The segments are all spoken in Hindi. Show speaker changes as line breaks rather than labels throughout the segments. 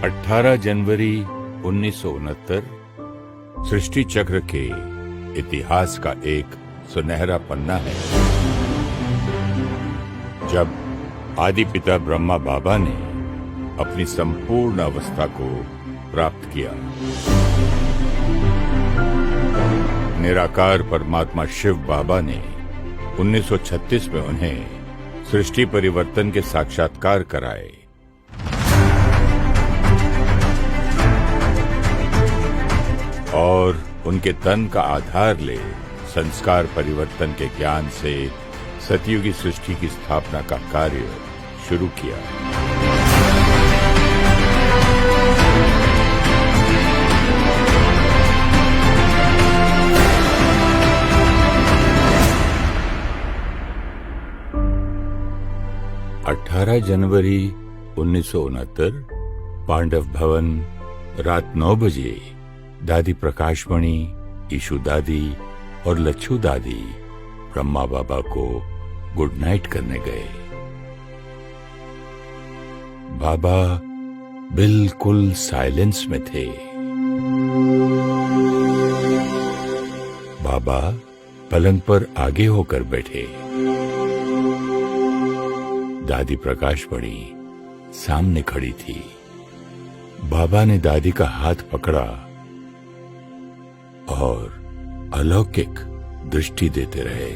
18 जनवरी 1969 सृष्टि चक्र के इतिहास का एक सुनहरा पन्ना है, जब आदि पिता ब्रह्मा बाबा ने अपनी संपूर्ण अवस्था को प्राप्त किया। निराकार परमात्मा शिव बाबा ने 1936 में उन्हें सृष्टि परिवर्तन के साक्षात्कार कराए। और उनके तन का आधार ले संस्कार परिवर्तन के ज्ञान से सतयुगी सृष्टि की स्थापना का कार्य शुरू किया। अठारह जनवरी 1969 पांडव भवन, रात 9 बजे दादी प्रकाशमणि, ईशु दादी और लच्छू दादी ब्रह्मा बाबा को गुड नाइट करने गए। बाबा बिल्कुल साइलेंस में थे। बाबा पलंग पर आगे होकर बैठे। दादी प्रकाशमणि सामने खड़ी थी। बाबा ने दादी का हाथ पकड़ा और अलौकिक दृष्टि देते रहे।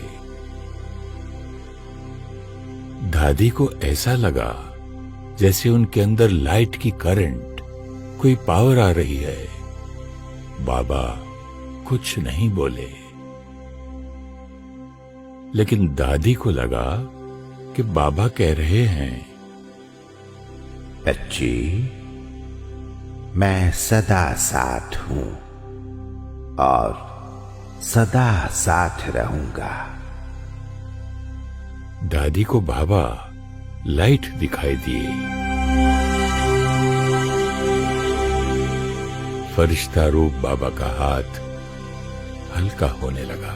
दादी को ऐसा लगा जैसे उनके अंदर लाइट की करंट, कोई पावर आ रही है। बाबा कुछ नहीं बोले, लेकिन दादी को लगा कि बाबा कह रहे हैं,
बच्ची, मैं सदा साथ हूं और सदा साथ रहूंगा।
दादी को बाबा लाइट दिखाई दिए। फरिश्ता रूप बाबा का हाथ हल्का होने लगा।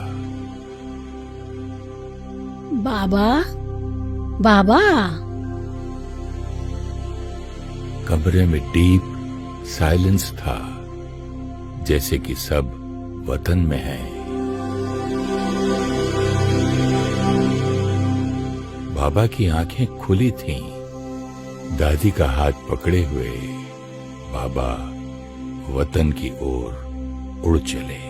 बाबा, बाबा।
कमरे में डीप साइलेंस था, जैसे कि सब वतन में है। बाबा की आंखें खुली थीं। दादी का हाथ पकड़े हुए बाबा वतन की ओर उड़ चले।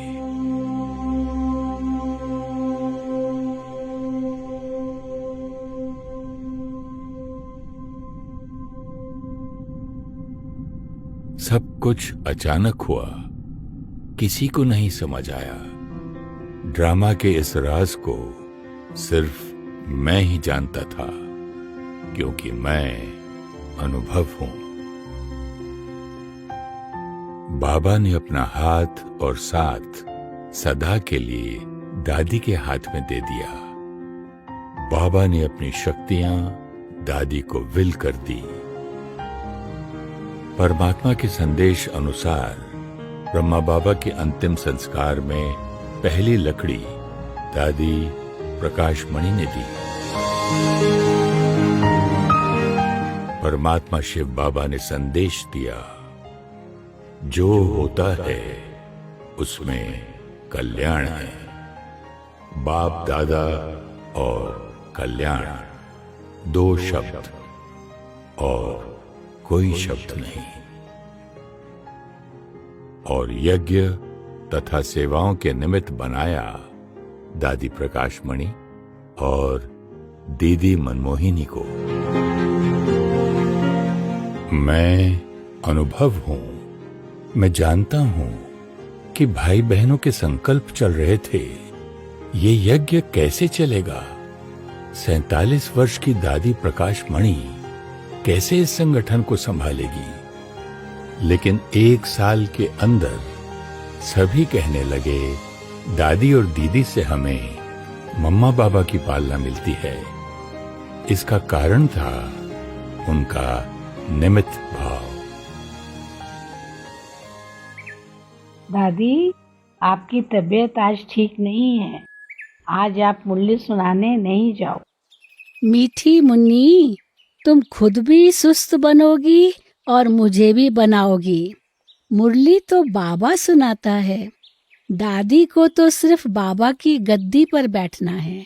सब कुछ अचानक हुआ, किसी को नहीं समझ आया। ड्रामा के इस राज को सिर्फ मैं ही जानता था, क्योंकि मैं अनुभव हूं। बाबा ने अपना हाथ और साथ सदा के लिए दादी के हाथ में दे दिया। बाबा ने अपनी शक्तियां दादी को विल कर दी। परमात्मा के संदेश अनुसार ब्रह्मा बाबा के अंतिम संस्कार में पहली लकड़ी दादी प्रकाशमणि ने दी। परमात्मा शिव बाबा ने संदेश दिया, जो होता है उसमें कल्याण है। बाप दादा और कल्याण, दो शब्द और कोई शब्द नहीं। और यज्ञ तथा सेवाओं के निमित्त बनाया दादी प्रकाशमणि और दीदी मनमोहिनी को। मैं अनुभव हूं। मैं जानता हूं कि भाई बहनों के संकल्प चल रहे थे। ये यज्ञ कैसे चलेगा? 47 वर्ष की दादी प्रकाशमणि कैसे इस संगठन को संभालेगी? लेकिन 1 साल के अंदर सभी कहने लगे, दादी और दीदी से हमें मम्मा बाबा की पालना मिलती है। इसका कारण था उनका निमित्त भाव।
दादी, आपकी तबीयत आज ठीक नहीं है। आज आप मुरली सुनाने नहीं जाओ।
मीठी मुन्नी, तुम खुद भी सुस्त बनोगी और मुझे भी बनाओगी। मुरली तो बाबा सुनाता है, दादी को तो सिर्फ बाबा की गद्दी पर बैठना है।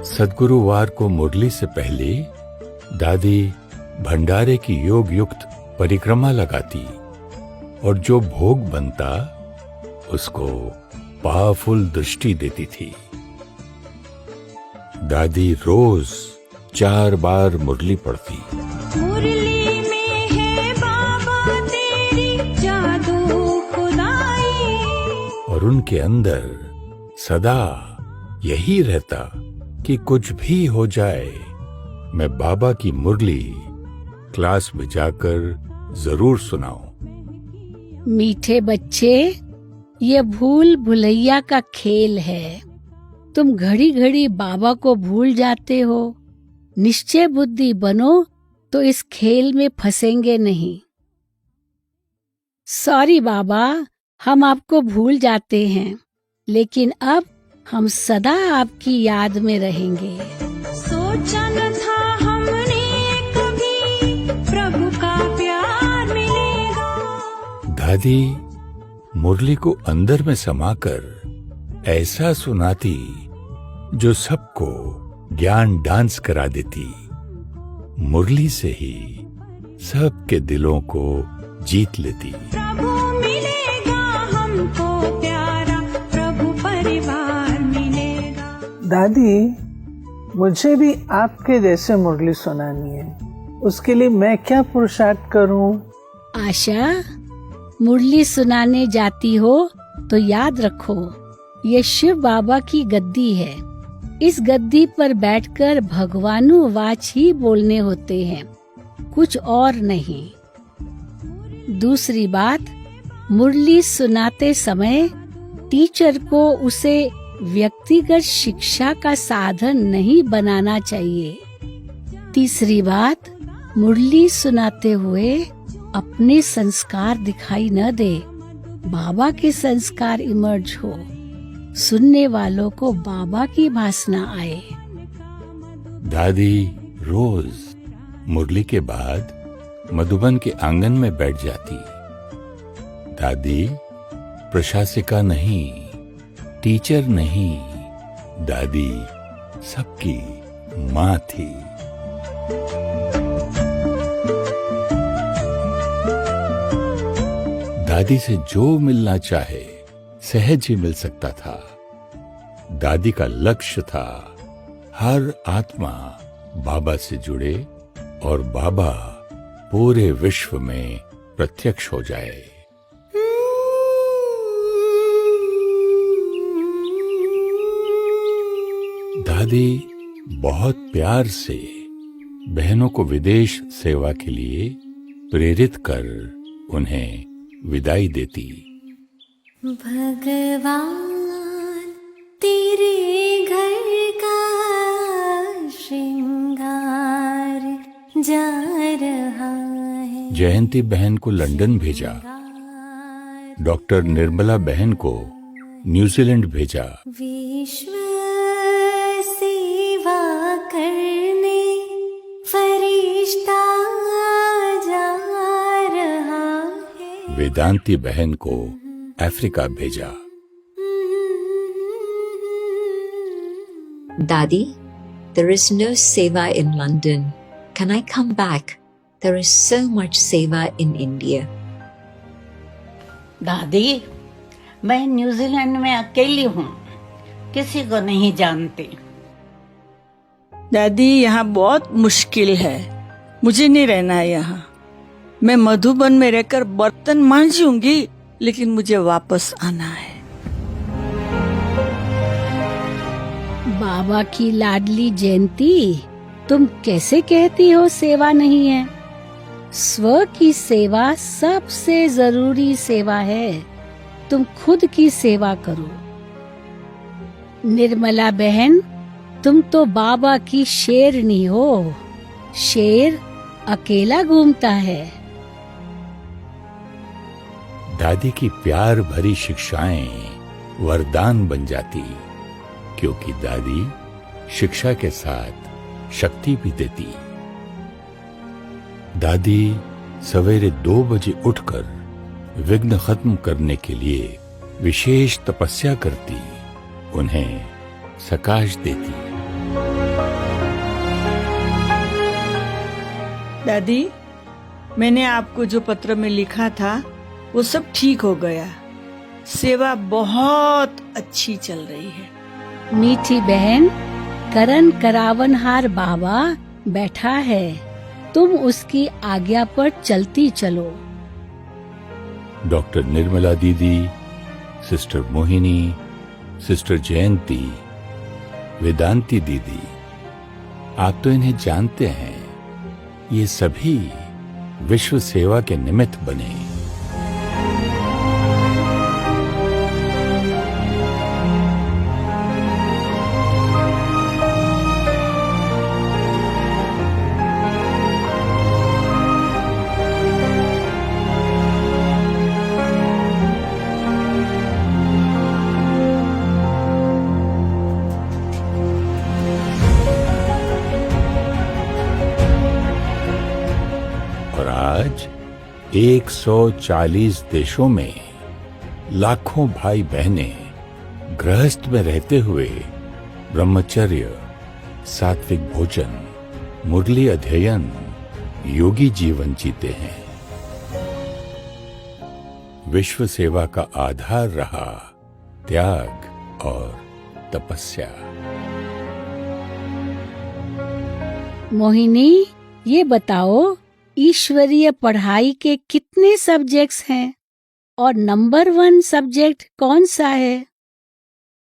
सद्गुरुवार को मुरली से पहले दादी भंडारे की योग युक्त परिक्रमा लगाती और जो भोग बनता उसको पावरफुल दृष्टि देती थी। दादी रोज 4 बार मुरली पढ़ती।
मुरली में है बाबा तेरी जादू खुदाई,
और उनके अंदर सदा यही रहता कि कुछ भी हो जाए, मैं बाबा की मुरली क्लास में जाकर जरूर सुनाऊं।
मीठे बच्चे, ये भूल भुलैया का खेल है। तुम घड़ी घड़ी बाबा को भूल जाते हो। निश्चय बुद्धि बनो तो इस खेल में फंसेंगे नहीं। सॉरी बाबा, हम आपको भूल जाते हैं, लेकिन अब हम सदा आपकी याद में रहेंगे।
सोचा न था हमने कभी प्रभु का प्यार मिलेगा।
दादी मुरली को अंदर में समाकर ऐसा सुनाती जो सबको ज्ञान डांस करा देती। मुरली से ही सबके दिलों को जीत लेती।
प्रभु मिलेगा हमको प्यारा, प्रभु परिवार मिलेगा।
दादी, मुझे भी आपके जैसे मुरली सुनानी है। उसके लिए मैं क्या पुरुषार्थ करूं?
आशा, मुरली सुनाने जाती हो तो याद रखो, ये शिव बाबा की गद्दी है। इस गद्दी पर बैठकर भगवानुवाच ही बोलने होते हैं, कुछ और नहीं। दूसरी बात, मुरली सुनाते समय टीचर को उसे व्यक्तिगत शिक्षा का साधन नहीं बनाना चाहिए। तीसरी बात, मुरली सुनाते हुए अपने संस्कार दिखाई न दे, बाबा के संस्कार इमर्ज हो, सुनने वालों को बाबा की भासना आए।
दादी रोज मुरली के बाद मधुबन के आंगन में बैठ जाती। दादी प्रशासिका नहीं, टीचर नहीं, दादी सबकी माँ थी। दादी से जो मिलना चाहे सहज ही मिल सकता था। दादी का लक्ष्य था हर आत्मा बाबा से जुड़े और बाबा पूरे विश्व में प्रत्यक्ष हो जाए। दादी बहुत प्यार से बहनों को विदेश सेवा के लिए प्रेरित कर उन्हें विदाई देती।
भगवान तेरे घर का श्रृंगार जा रहा है।
जयंती बहन को लंदन भेजा, डॉक्टर निर्मला बहन को न्यूजीलैंड भेजा।
विश्व सेवा करने फरिश्ता जा रहा है।
वेदांती बहन को अफ्रीका भेजा।
Daddy, there is no seva in London. Can I come back? There is so much seva in India.
दादी, मैं न्यूजीलैंड में अकेली हूँ, किसी को नहीं जानती।
दादी, यहाँ बहुत मुश्किल है, मुझे नहीं रहना है यहाँ। मैं मधुबन में रहकर बर्तन मांजूंगी, लेकिन मुझे वापस आना है।
बाबा की लाडली जयंती, तुम कैसे कहती हो सेवा नहीं है? स्व की सेवा सबसे जरूरी सेवा है। तुम खुद की सेवा करो। निर्मला बहन, तुम तो बाबा की शेरनी हो। शेर अकेला घूमता है।
दादी की प्यार भरी शिक्षाएं वरदान बन जाती, क्योंकि दादी शिक्षा के साथ शक्ति भी देती। दादी सवेरे 2 बजे उठकर विघ्न खत्म करने के लिए विशेष तपस्या करती, उन्हें सकाश देती।
दादी, मैंने आपको जो पत्र में लिखा था वो सब ठीक हो गया। सेवा बहुत अच्छी चल रही है।
मीठी बहन, करण करावनहार बाबा बैठा है, तुम उसकी आज्ञा पर चलती चलो।
डॉक्टर निर्मला दीदी, सिस्टर मोहिनी, सिस्टर जयंती, वेदांती दीदी, आप तो इन्हें जानते हैं। ये सभी विश्व सेवा के निमित्त बने। और आज 140 देशों में लाखों भाई बहनें गृहस्थ में रहते हुए ब्रह्मचर्य, सात्विक भोजन, मुरली अध्ययन, योगी जीवन जीते हैं। विश्व सेवा का आधार रहा त्याग और तपस्या।
मोहिनी, ये बताओ, ईश्वरीय पढ़ाई के कितने सब्जेक्ट्स हैं और नंबर 1 सब्जेक्ट कौन सा है?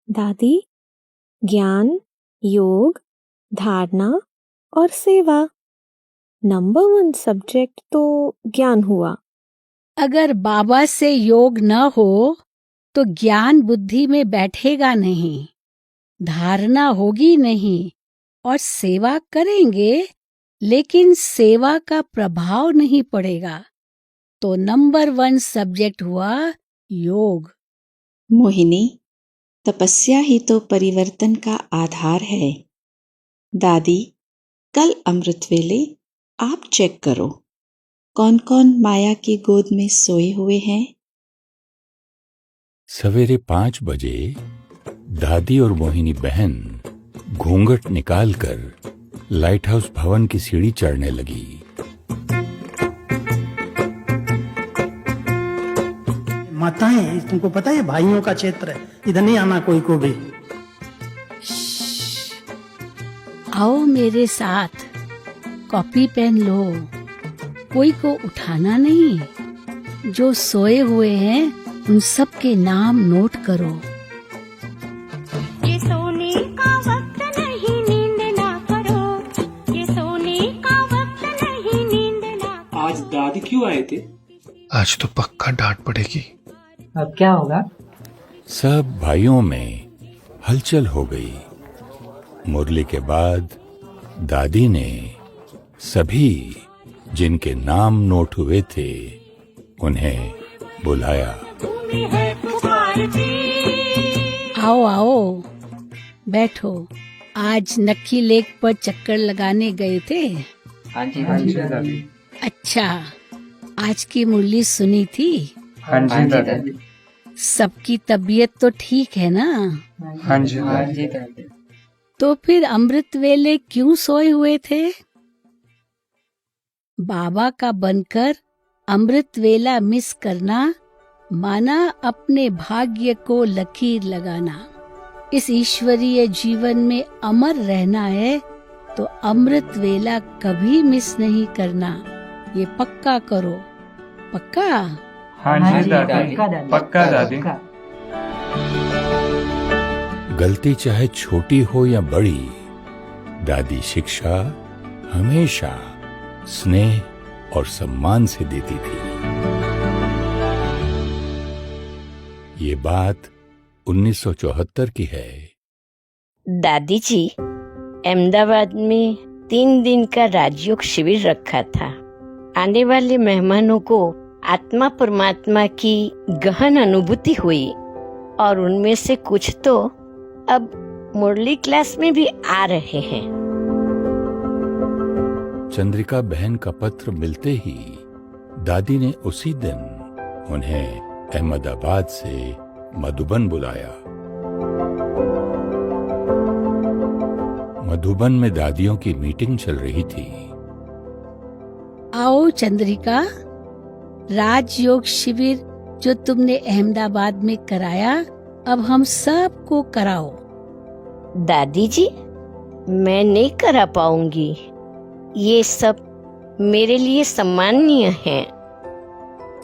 दादी, ज्ञान, योग, धारणा और सेवा। नंबर 1 सब्जेक्ट तो ज्ञान हुआ।
अगर बाबा से योग न हो तो ज्ञान बुद्धि में बैठेगा नहीं, धारणा होगी नहीं, और सेवा करेंगे लेकिन सेवा का प्रभाव नहीं पड़ेगा। तो नंबर 1 सब्जेक्ट हुआ योग।
मोहिनी, तपस्या ही तो परिवर्तन का आधार है। दादी, कल अमृत वेले आप चेक करो कौन कौन माया की गोद में सोए हुए हैं।
सवेरे 5 बजे दादी और मोहिनी बहन घूंघट निकालकर लाइट हाउस भवन की सीढ़ी चढ़ने लगी।
माताएं, तुमको पता है भाइयों का क्षेत्र है, इधर नहीं आना कोई को भी।
आओ मेरे साथ, कॉपी पेन लो, कोई को उठाना नहीं। जो सोए हुए हैं उन सब के नाम नोट करो।
ये सोने का वक्त नहीं, नींद ना करो। ये सोने का वक्त नहीं, नींद ना करो।
आज दादी क्यों आए थे?
आज तो पक्का डांट पड़ेगी।
अब क्या होगा?
सब भाइयों में हलचल हो गई। मुरली के बाद दादी ने सभी जिनके नाम नोट हुए थे उन्हें बुलाया।
आओ आओ, बैठो। आज नक्की लेक पर चक्कर लगाने गए थे?
हाँ जी दादी।
अच्छा, आज की मुरली सुनी थी?
हाँ जी दादी।
सबकी तबीयत तो ठीक है ना?
हाँ जी दादी।
तो फिर अमृत वेले क्यों सोए हुए थे? बाबा का बनकर अमृत वेला मिस करना माना अपने भाग्य को लकीर लगाना। इस ईश्वरीय जीवन में अमर रहना है तो अमृत वेला कभी मिस नहीं करना। ये पक्का करो। पक्का?
हाँ जी दादी, पक्का दादी।
गलती चाहे छोटी हो या बड़ी, दादी शिक्षा हमेशा स्नेह और सम्मान से देती थी। ये बात 1974 की है।
दादी जी, अहमदाबाद में 3 दिन का राजयोग शिविर रखा था। आने वाले मेहमानों को आत्मा परमात्मा की गहन अनुभूति हुई और उनमें से कुछ तो अब मुरली क्लास में भी आ रहे हैं।
चंद्रिका बहन का पत्र मिलते ही दादी ने उसी दिन उन्हें अहमदाबाद से मधुबन बुलाया। मधुबन में दादियों की मीटिंग चल रही थी।
आओ चंद्रिका, राजयोग शिविर जो तुमने अहमदाबाद में कराया, अब हम सबको कराओ।
दादी जी, मैं नहीं करा पाऊंगी। ये सब मेरे लिए सामान्य है।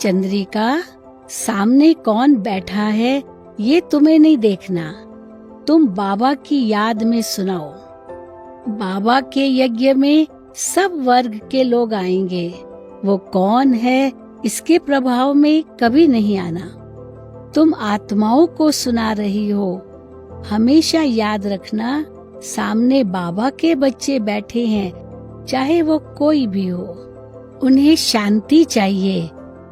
चंद्रिका, सामने कौन बैठा है ये तुम्हें नहीं देखना, तुम बाबा की याद में सुनाओ। बाबा के यज्ञ में सब वर्ग के लोग आएंगे। वो कौन है इसके प्रभाव में कभी नहीं आना। तुम आत्माओं को सुना रही हो। हमेशा याद रखना, सामने बाबा के बच्चे बैठे हैं, चाहे वो कोई भी हो। उन्हें शांति चाहिए,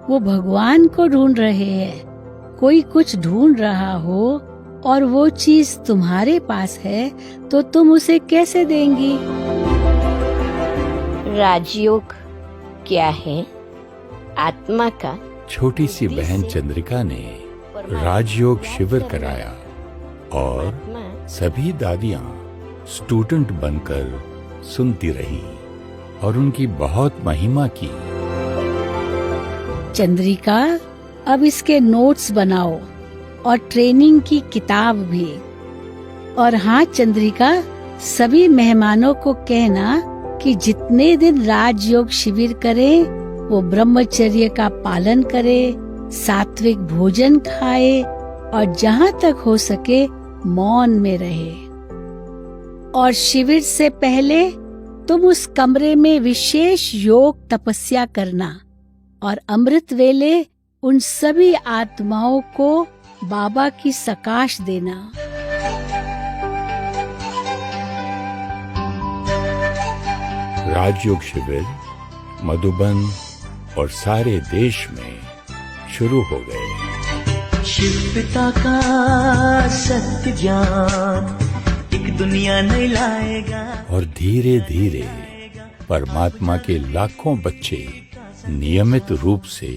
वो भगवान को ढूंढ रहे हैं। कोई कुछ ढूंढ रहा हो और वो चीज तुम्हारे पास है तो तुम उसे कैसे देंगी?
राजयोग क्या है? आत्मा का।
छोटी सी बहन चंद्रिका ने राजयोग शिविर कराया और सभी दादियां स्टूडेंट बनकर सुनती रही और उनकी बहुत महिमा की।
चंद्रिका, अब इसके नोट्स बनाओ और ट्रेनिंग की किताब भी। और हाँ चंद्रिका, सभी मेहमानों को कहना कि जितने दिन राजयोग शिविर करें वो ब्रह्मचर्य का पालन करे, सात्विक भोजन खाए और जहाँ तक हो सके मौन में रहे। और शिविर से पहले तुम उस कमरे में विशेष योग तपस्या करना और अमृत वेले उन सभी आत्माओं को बाबा की सकाश देना।
राजयोग शिविर मधुबन और सारे देश में शुरू हो गए।
शिव पिता का सत्य ज्ञान एक दुनिया नहीं लाएगा।
और धीरे धीरे परमात्मा के लाखों बच्चे नियमित रूप से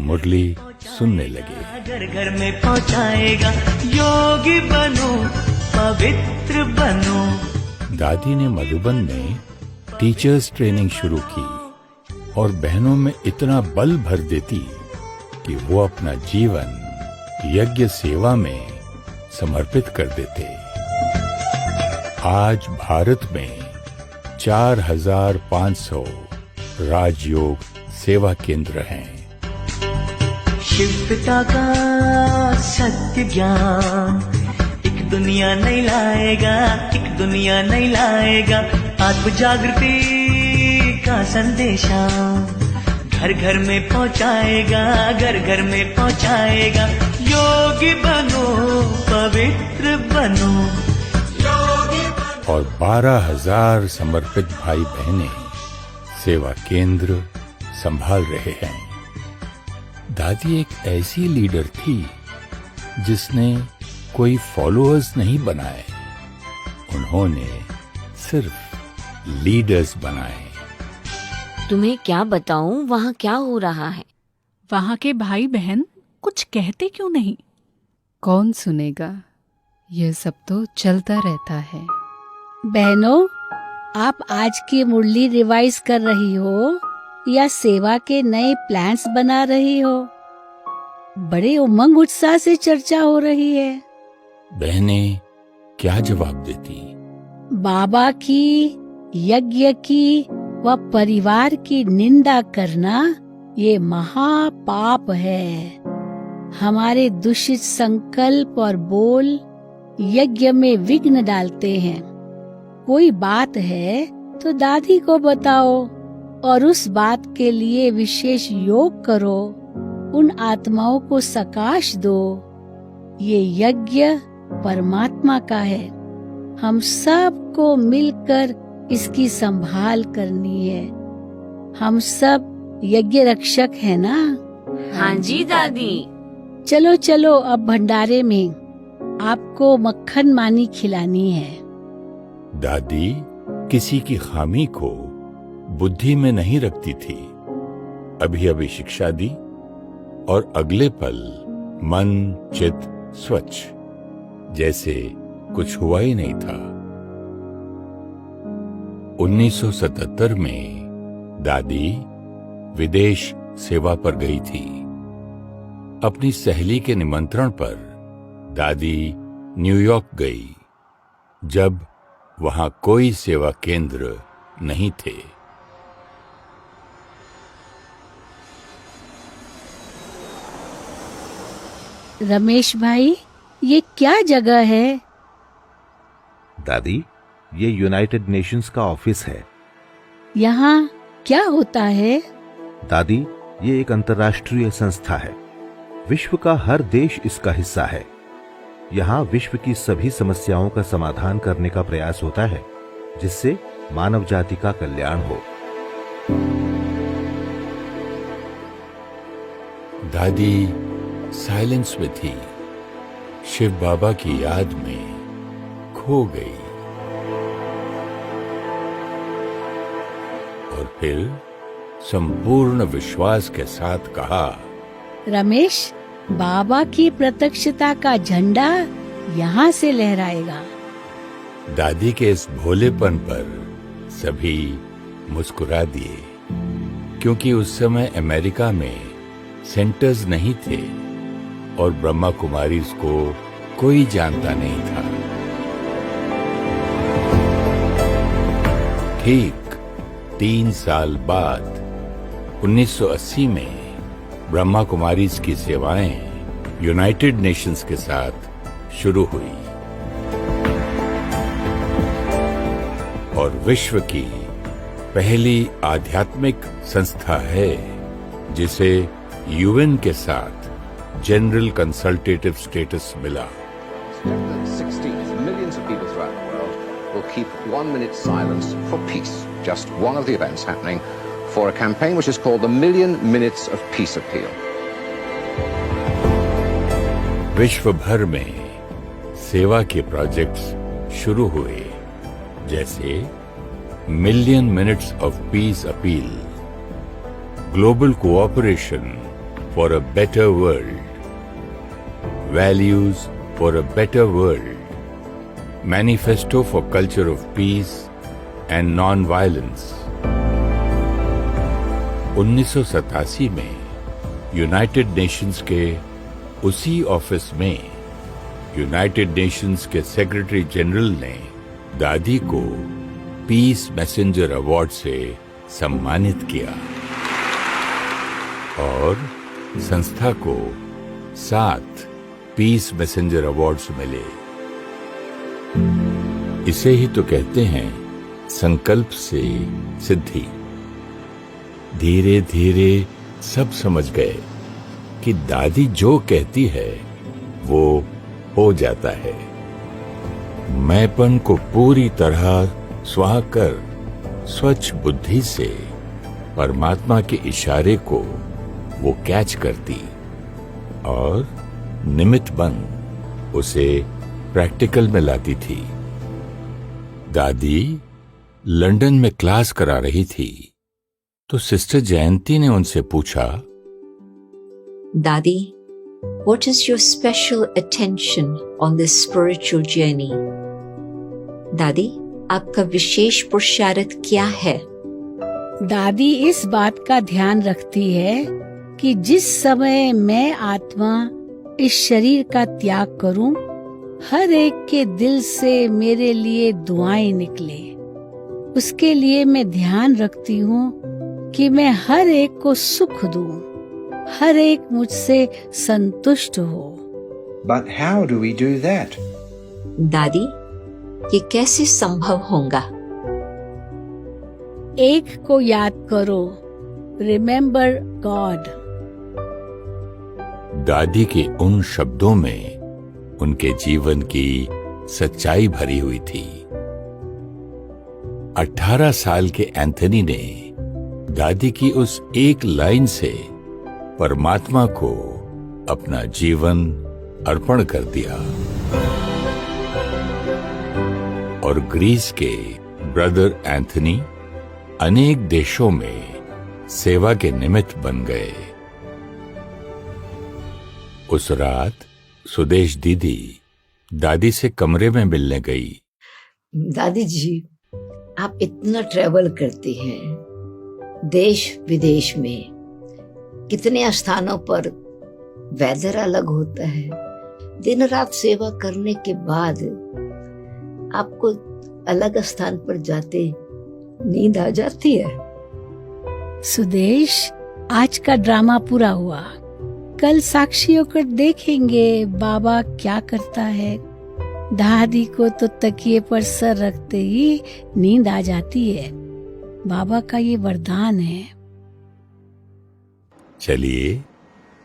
मुरली सुनने लगे।
घर घर में पहुंचाएगा। योगी बनो, पवित्र बनो।
दादी ने मधुबन में टीचर्स ट्रेनिंग शुरू की और बहनों में इतना बल भर देती कि वो अपना जीवन यज्ञ सेवा में समर्पित कर देते। आज भारत में 4500 राजयोग सेवा केंद्र हैं।
शिव पिता का सत्य ज्ञान एक दुनिया नहीं लाएगा, एक दुनिया नहीं लाएगा। आत्म जागृति का संदेशा घर घर में पहुंचाएगा, घर घर में पहुंचाएगा। योगी बनो, पवित्र बनो।
और 12,000 समर्पित भाई बहनें सेवा केंद्र संभाल रहे हैं। दादी एक ऐसी लीडर थी जिसने कोई फॉलोअर्स नहीं बनाए, उन्होंने सिर्फ लीडर्स बनाए।
तुम्हें क्या बताऊं वहाँ क्या हो रहा है?
वहाँ के भाई बहन कुछ कहते क्यों नहीं?
कौन सुनेगा? यह सब तो चलता रहता है।
बहनों, आप आज की मुरली रिवाइज कर रही हो या सेवा के नए प्लान्स बना रही हो? बड़े उमंग उत्साह से चर्चा हो रही है।
बहनें क्या जवाब देती?
बाबा की, यज्ञ की व परिवार की निंदा करना ये महापाप है। हमारे दूषित संकल्प और बोल यज्ञ में विघ्न डालते हैं। कोई बात है तो दादी को बताओ और उस बात के लिए विशेष योग करो। उन आत्माओं को सकाश दो। ये यज्ञ परमात्मा का है। हम सबको मिलकर इसकी संभाल करनी है। हम सब यज्ञ रक्षक है ना?
हाँ जी दादी।
चलो चलो, अब भंडारे में आपको मक्खन मानी खिलानी है।
दादी किसी की खामी को बुद्धि में नहीं रखती थी, अभी अभी शिक्षा दी और अगले पल मन चित स्वच्छ, जैसे कुछ हुआ ही नहीं था। 1977 में दादी विदेश सेवा पर गई थी। अपनी सहेली के निमंत्रण पर दादी न्यूयॉर्क गई, जब वहां कोई सेवा केंद्र नहीं थे।
रमेश भाई, ये क्या जगह है?
दादी, ये यूनाइटेड नेशंस का ऑफिस है।
यहाँ क्या होता है?
दादी, ये एक अंतर्राष्ट्रीय संस्था है। विश्व का हर देश इसका हिस्सा है। यहाँ विश्व की सभी समस्याओं का समाधान करने का प्रयास होता है, जिससे मानव जाति का कल्याण हो।
दादी साइलेंस में थी, शिव बाबा की याद में खो गई। और फिर संपूर्ण विश्वास के साथ कहा,
रमेश, बाबा की प्रत्यक्षता का झंडा यहाँ से लहराएगा।
दादी के इस भोलेपन पर सभी मुस्कुरा दिए, क्योंकि उस समय अमेरिका में सेंटर्स नहीं थे और ब्रह्मा कुमारीज को कोई जानता नहीं था। ठीक 3 साल बाद 1980 में ब्रह्मा कुमारीज की सेवाएं यूनाइटेड नेशंस के साथ शुरू हुई और विश्व की पहली आध्यात्मिक संस्था है जिसे यूएन के साथ जनरल कंसल्टेटिव स्टेटस मिला।
Millions of people throughout the world will keep 1 minute silence for peace, just one of the events happening, for a campaign which is called the Million Minutes of Peace Appeal.
विश्व भर में सेवा के प्रोजेक्ट्स शुरू हुए, जैसे million minutes of peace appeal, global cooperation for a better world, values for a better world, manifesto for culture of peace and non violence. 1987 में यूनाइटेड नेशंस के उसी ऑफिस में यूनाइटेड नेशंस के सेक्रेटरी जनरल ने दादी को पीस मैसेंजर अवार्ड से सम्मानित किया और संस्था को 7 पीस मैसेंजर अवार्ड्स मिले। इसे ही तो कहते हैं संकल्प से सिद्धि। धीरे धीरे सब समझ गए कि दादी जो कहती है वो हो जाता है। मैंपन को पूरी तरह स्वाह कर स्वच्छ बुद्धि से परमात्मा के इशारे को वो कैच करती और निमित्त बन उसे प्रैक्टिकल में लाती थी। दादी लंदन में क्लास करा रही थी तो सिस्टर जयंती ने उनसे पूछा,
दादी, what is your special attention on this spiritual journey? दादी, आपका विशेष पुरुषार्थ क्या है?
दादी इस बात का ध्यान रखती है कि जिस समय मैं आत्मा इस शरीर का त्याग करूं, हर एक के दिल से मेरे लिए दुआएं निकले। उसके लिए मैं ध्यान रखती हूँ कि मैं हर एक को सुख दूं, हर एक मुझसे संतुष्ट हो।
But how do we do that?
दादी, ये कैसे संभव होगा?
एक को याद करो, रिमेम्बर गॉड।
दादी के उन शब्दों में उनके जीवन की सच्चाई भरी हुई थी। 18 साल के एंथनी ने दादी की उस एक लाइन से परमात्मा को अपना जीवन अर्पण कर दिया और ग्रीस के ब्रदर एंथनी अनेक देशों में सेवा के निमित्त बन गए। उस रात सुदेश दीदी दादी से कमरे में मिलने गई।
दादी जी, आप इतना ट्रैवल करती हैं, देश विदेश में कितने स्थानों पर वेदर अलग होता है, दिन रात सेवा करने के बाद आपको अलग स्थान पर जाते नींद आ जाती है?
सुदेश, आज का ड्रामा पूरा हुआ, कल साक्षी होकर देखेंगे बाबा क्या करता है। दादी को तो तकिए पर सर रखते ही नींद आ जाती है, बाबा का ये वरदान है।
चलिए,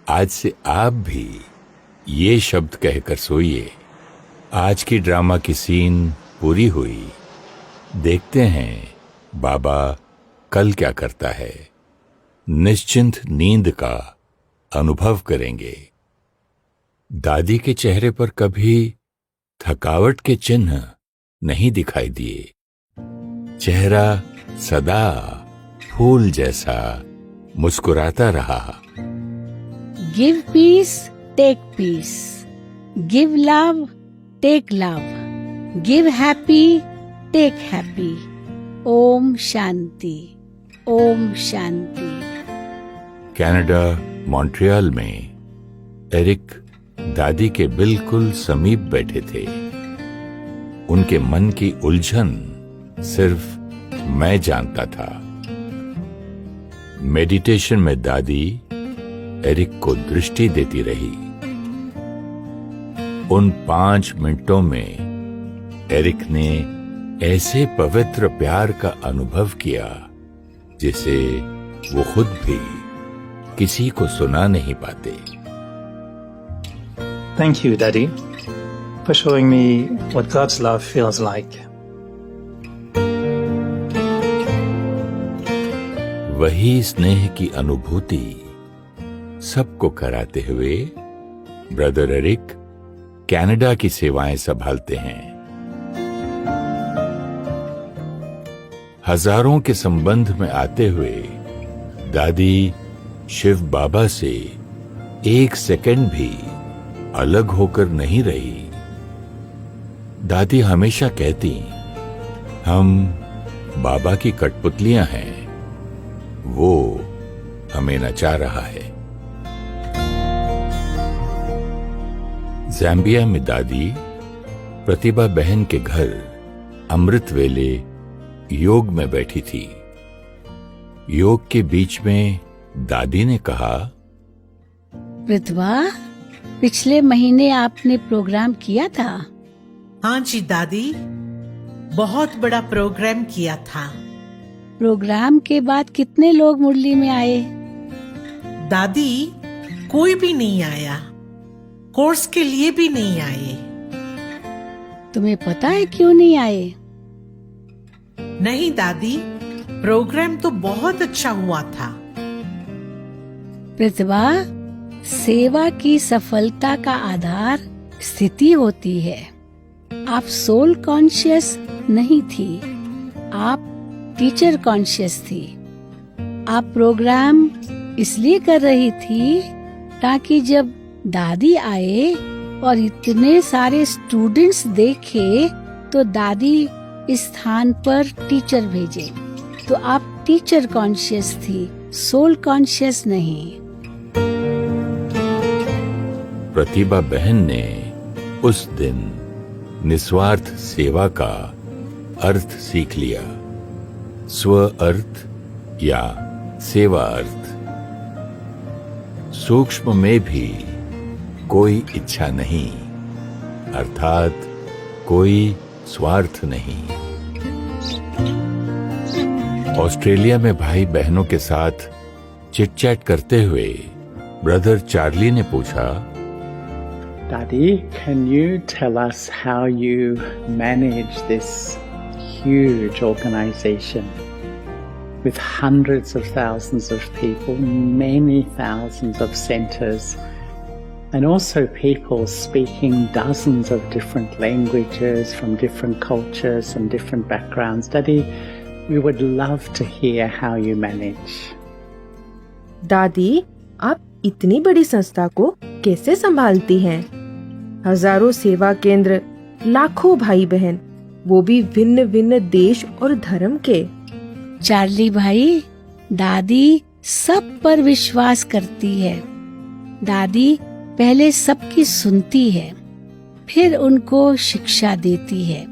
आज से आप भी ये शब्द कहकर सोइए। आज की ड्रामा की सीन पूरी हुई। देखते हैं बाबा कल क्या करता है। निश्चिंत नींद का अनुभव करेंगे। दादी के चेहरे पर कभी थकावट के चिन्ह नहीं दिखाई दिए। चेहरा सदा फूल जैसा मुस्कुराता रहा।
Give peace, take peace, give love, take love, give happy, take happy. ओम शांति, ओम शांति।
कनाडा मॉन्ट्रियल में एरिक दादी के बिल्कुल समीप बैठे थे। उनके मन की उलझन सिर्फ मैं जानता था। मेडिटेशन में दादी एरिक को दृष्टि देती रही। उन 5 मिनटों में एरिक ने ऐसे पवित्र प्यार का अनुभव किया जिसे वो खुद भी किसी को सुना नहीं पाते।
Thank you, Daddy, for showing me what God's love feels like.
वही स्नेह की अनुभूति सबको कराते हुए ब्रदर एरिक कनाडा की सेवाएं संभालते हैं। हजारों के संबंध में आते हुए दादी शिव बाबा से 1 सेकंड भी अलग होकर नहीं रही। दादी हमेशा कहती, हम बाबा की कठपुतलियां हैं, वो हमें नचा रहा है। ज़ाम्बिया में दादी प्रतिभा बहन के घर अमृत वेले योग में बैठी थी। योग के बीच में दादी ने कहा,
प्रतिभा, पिछले महीने आपने प्रोग्राम किया था।
हाँ जी दादी, बहुत बड़ा प्रोग्राम किया था।
प्रोग्राम के बाद कितने लोग मुरली में आए?
दादी, कोई भी नहीं आया, कोर्स के लिए भी नहीं आए।
तुम्हें पता है क्यों नहीं आए?
नहीं दादी, प्रोग्राम तो बहुत अच्छा हुआ था।
प्रतिभा, सेवा की सफलता का आधार स्थिति होती है। आप सोल कॉन्शियस नहीं थी, आप टीचर कॉन्शियस थी। आप प्रोग्राम इसलिए कर रही थी ताकि जब दादी आए और इतने सारे स्टूडेंट्स देखे तो दादी इस स्थान पर टीचर भेजे। तो आप टीचर कॉन्शियस थी, सोल कॉन्शियस नहीं।
प्रतिभा बहन ने उस दिन निस्वार्थ सेवा का अर्थ सीख लिया। स्व अर्थ या सेवा अर्थ। सूक्ष्म में भी कोई इच्छा नहीं, अर्थात कोई स्वार्थ नहीं। ऑस्ट्रेलिया में भाई बहनों के साथ चिट-चैट करते हुए ब्रदर चार्ली ने पूछा,
Daddy, can you tell us how you manage this huge organization with hundreds of thousands of people, many thousands of centers, and also people speaking dozens of different languages from different cultures and different backgrounds? Daddy, We would love to hear how you manage.
दादी, आप इतनी बड़ी संस्था को कैसे संभालती हैं? हजारों सेवा केंद्र, लाखों भाई बहन, वो भी भिन्न भिन्न देश और धर्म के।
चार्ली भाई, दादी सब पर विश्वास करती है। दादी पहले सबकी सुनती है, फिर उनको शिक्षा देती है।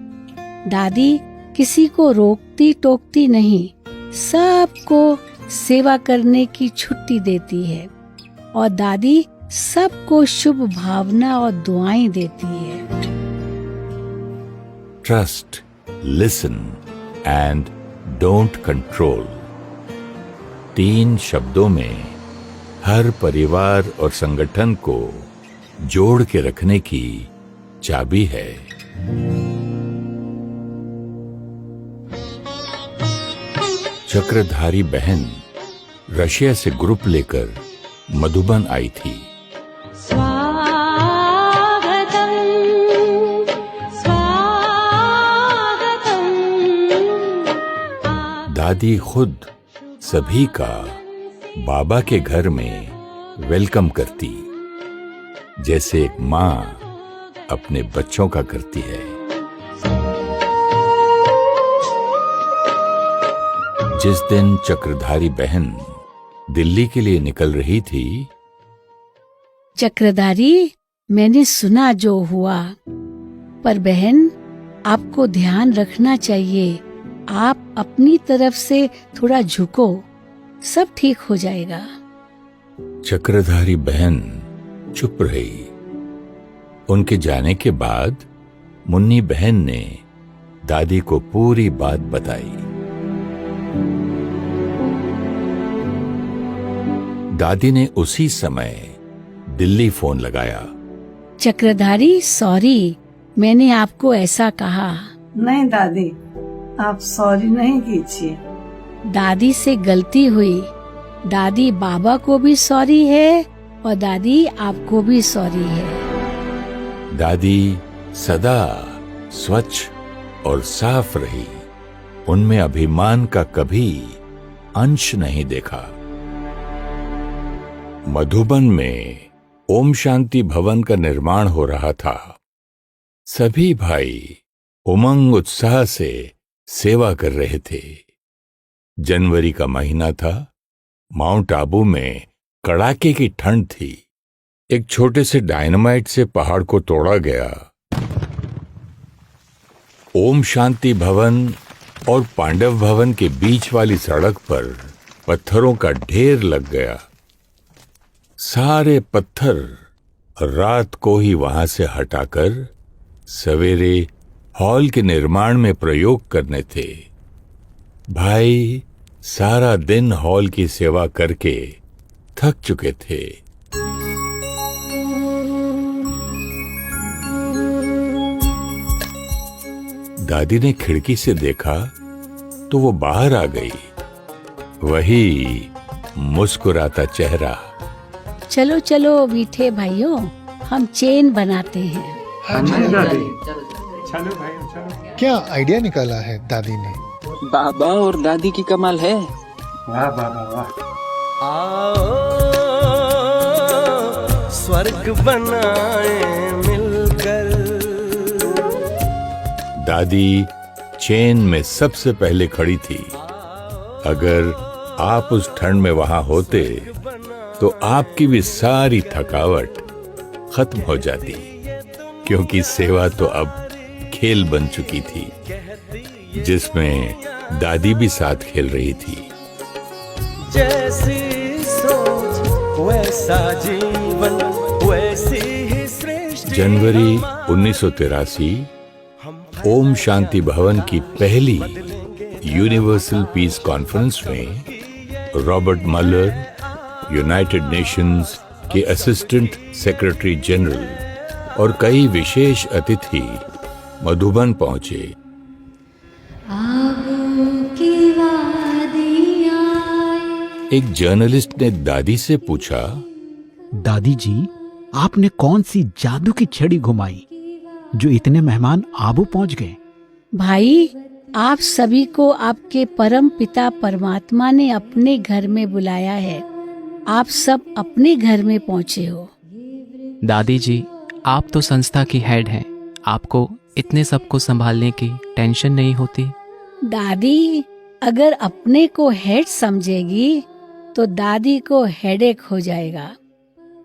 दादी किसी को रोकती टोकती नहीं, सबको सेवा करने की छुट्टी देती है और दादी सबको शुभ भावना और दुआएं देती है।
Trust, listen and don't control, 3 शब्दों में हर परिवार और संगठन को जोड़ के रखने की चाबी है। चक्रधारी बहन रशिया से ग्रुप लेकर मधुबन आई थी। दादी खुद सभी का बाबा के घर में वेलकम करती, जैसे एक माँ अपने बच्चों का करती है। जिस दिन चक्रधारी बहन दिल्ली के लिए निकल रही थी,
चक्रधारी, मैंने सुना जो हुआ, पर बहन आपको ध्यान रखना चाहिए। आप अपनी तरफ से थोड़ा झुको, सब ठीक हो जाएगा।
चक्रधारी बहन चुप रही। उनके जाने के बाद मुन्नी बहन ने दादी को पूरी बात बताई। दादी ने उसी समय दिल्ली फोन लगाया।
चक्रधारी, सॉरी, मैंने आपको ऐसा कहा।
नहीं दादी, आप सॉरी नहीं कीजिए।
दादी से गलती हुई। दादी बाबा को भी सॉरी है और दादी आपको भी सॉरी है।
दादी सदा स्वच्छ और साफ रही। उनमें अभिमान का कभी अंश नहीं देखा। मधुबन में ओम शांति भवन का निर्माण हो रहा था। सभी भाई उमंग उत्साह से सेवा कर रहे थे। जनवरी का महीना था। माउंट आबू में कड़ाके की ठंड थी। एक छोटे से डायनामाइट से पहाड़ को तोड़ा गया। ओम शांति भवन और पांडव भवन के बीच वाली सड़क पर पत्थरों का ढेर लग गया। सारे पत्थर रात को ही वहां से हटाकर सवेरे हॉल के निर्माण में प्रयोग करने थे। भाई सारा दिन हॉल की सेवा करके थक चुके थे। दादी ने खिड़की से देखा तो वो बाहर आ गई। वही मुस्कुराता चेहरा।
चलो चलो मीठे भाइयों, हम चेन बनाते हैं।
हाँ जी दादी। चलो भाई चलो। क्या आइडिया निकाला है दादी ने?
बाबा और दादी की कमाल है।
वाह बाबा वाह।
आओ स्वर्ग बनाए मिलकर।
दादी चेन में सबसे पहले खड़ी थी। अगर आप उस ठंड में वहां होते तो आपकी भी सारी थकावट खत्म हो जाती, क्योंकि सेवा तो अब खेल बन चुकी थी, जिसमें दादी भी साथ खेल रही थी।
जैसी सोच वैसा जीवन, वैसी ही श्रेष्ठ।
जनवरी 1983 ओम शांति भवन की पहली यूनिवर्सल पीस कॉन्फ्रेंस में रॉबर्ट मलर, यूनाइटेड नेशंस के असिस्टेंट सेक्रेटरी जनरल और कई विशेष अतिथि मधुबन पहुंचे। एक जर्नलिस्ट ने दादी से पूछा,
दादी जी, आपने कौन सी जादू की छड़ी घुमाई जो इतने मेहमान आबू पहुंच गए?
भाई, आप सभी को आपके परम पिता परमात्मा ने अपने घर में बुलाया है। आप सब अपने घर में पहुँचे हो।
दादी जी, आप तो संस्था की हेड हैं, आपको इतने सबको संभालने की टेंशन नहीं होती?
दादी अगर अपने को हेड समझेगी तो दादी को हेडेक हो जाएगा।